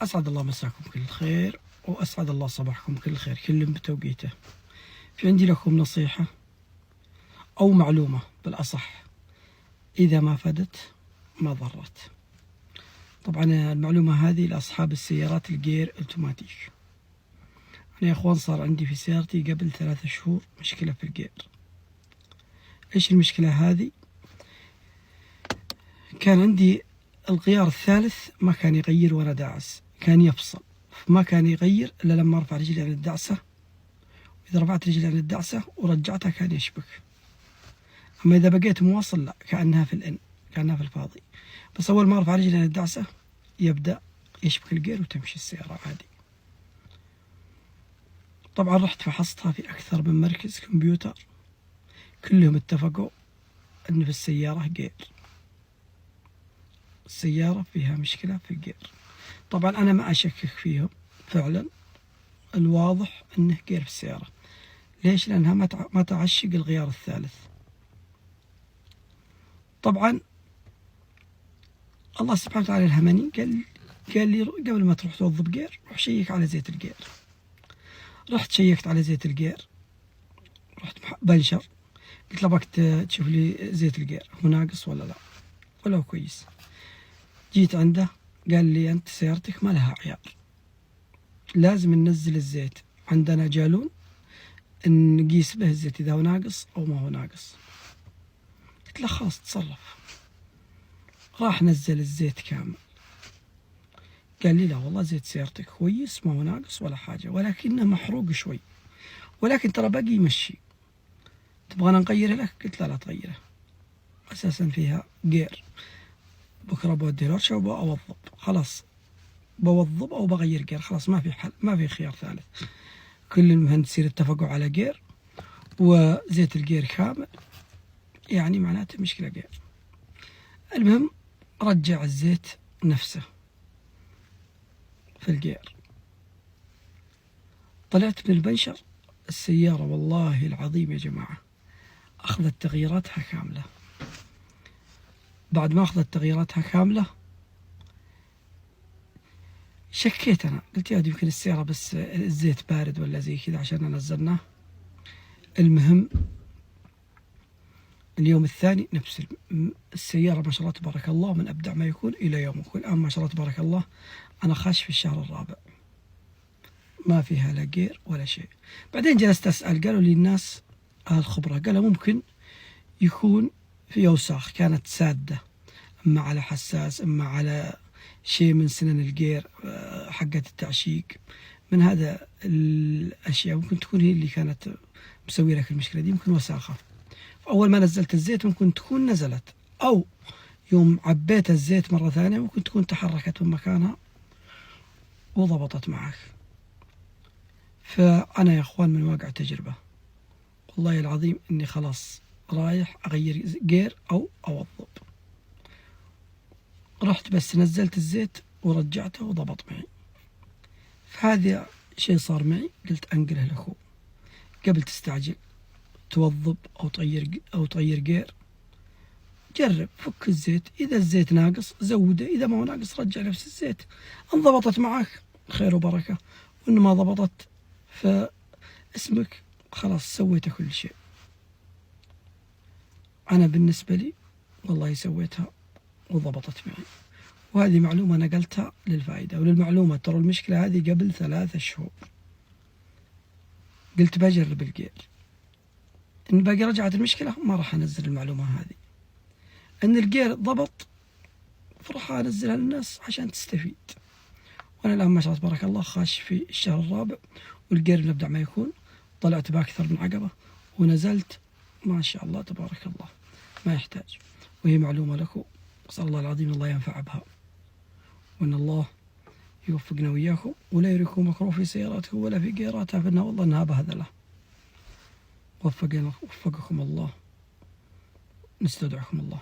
أسعد الله مساكم كل خير، وأسعد الله صباحكم كل خير، كل بتوقيته. في عندي لكم نصيحة أو معلومة بالأصح، إذا ما فادت ما ضرت. طبعا المعلومة هذه لأصحاب السيارات الجير أوتوماتيك. أنا يا أخوان صار عندي في سيارتي قبل 3 شهور مشكلة في الجير. إيش المشكلة هذه؟ كان عندي الغيار الثالث ما كان يغير وأنا داعس، كان يفصل، ما كان يغير إلا لما أرفع رجلي عن الدعسة، إذا رفعت رجلي عن الدعسة ورجعتها كان يشبك. أما إذا بقيت مواصل لا، كأنها في الإن، كأنها في الفاضي. بس أول ما أرفع رجلي عن الدعسة يبدأ يشبك الجير وتمشي السيارة عادي. طبعا رحت فحصتها في أكثر من مركز كمبيوتر، كلهم اتفقوا أن في السيارة جير، السيارة فيها مشكلة في الجير. طبعا أنا ما أشكك فيهم، فعلا الواضح أنه جير في السيارة. ليش؟ لأنها ما تعشق الغيار الثالث. طبعا الله سبحانه وتعالى الهمني قال لي قبل ما تروح توظف جير روح شيك على زيت الجير. رحت شيكت على زيت الجير، رحت بنشر، قلت له بك تشوف لي زيت الجير هو ناقص ولا لا، ولا هو كويس. جيت عنده قال لي أنت سيارتك ما لها عيار، لازم ننزل الزيت، عندنا جالون نقيس به الزيت إذا هو ناقص أو ما هو ناقص. قلت له خلاص تصرف. راح نزل الزيت كامل، قال لي لا والله زيت سيارتك كويس ما هو ناقص ولا حاجة، ولكنه محروق شوي، ولكن ترى باقي يمشي، تبغانا نغيره لك؟ قلت لا لا تغيره، أساسا فيها جير، بكرة بودي الورشة وبوظب، خلاص بوظب أو بغير جير، خلاص ما في حل، ما في خيار ثالث. كل المهندسين اتفقوا على جير وزيت الجير كامل، يعني معناته مشكلة جير. المهم رجع الزيت نفسه في الجير، طلعت من البنشر السيارة والله العظيم يا جماعة أخذت تغييراتها كاملة. بعد ما أخذت تغييراتها كاملة شكيت أنا، قلت يا يمكن السيارة بس الزيت بارد ولا زي كذا عشان نزلناه. المهم اليوم الثاني نفس السيارة ما شاء الله تبارك الله من أبدع ما يكون إلى يومك، والآن ما شاء الله تبارك الله أنا خاش في الشهر الرابع ما فيها لا جير ولا شيء. بعدين جلست أسأل، قالوا لي الناس الخبرة قالوا ممكن يكون في أوساخ كانت سادة، إما على حساس إما على شيء من سنن الجير حقة التعشيق، من هذا الأشياء ممكن تكون هي اللي كانت مسوي لك المشكلة دي، ممكن وساخة. أول ما نزلت الزيت ممكن تكون نزلت، أو يوم عبيت الزيت مرة ثانية ممكن تكون تحركت من مكانها وضبطت معك. فأنا يا أخوان من واقع تجربة والله العظيم إني خلاص رايح أغير جير أو أوظب. رحت بس نزلت الزيت ورجعته وضبط معي. فهذا شيء صار معي، قلت أنقله لأخوه. قبل تستعجل توظب أو تغير جير، جرب فك الزيت، إذا الزيت ناقص زوده، إذا ما هو ناقص رجع نفس الزيت. إن ضبطت معك خير وبركة، وإن ما ضبطت فاسمك خلاص سويت كل شيء. أنا بالنسبة لي والله سويتها وضبطت معي، وهذه معلومة نقلتها للفائدة. وللمعلومة ترى المشكلة هذه قبل 3 شهور قلت بجرب الجير، إن باقي رجعت المشكلة ما راح أنزل المعلومة هذه. إن الجير ضبط فراح أنزلها للناس عشان تستفيد. وأنا الآن ما شاء الله تبارك الله خاش في الشهر الرابع، والجير نبدأ ما يكون، طلعت بأكثر من عقبة ونزلت ما شاء الله تبارك الله ما يحتاج. وهي معلومة لكم، أسأل الله العظيم الله ينفع بها، وأن الله يوفقنا وإياكم ولا يريكم مكروه في سياراتكم ولا في جيراتها، فإنها والله أنها بهذلة. وفقكم الله، نستودعكم الله.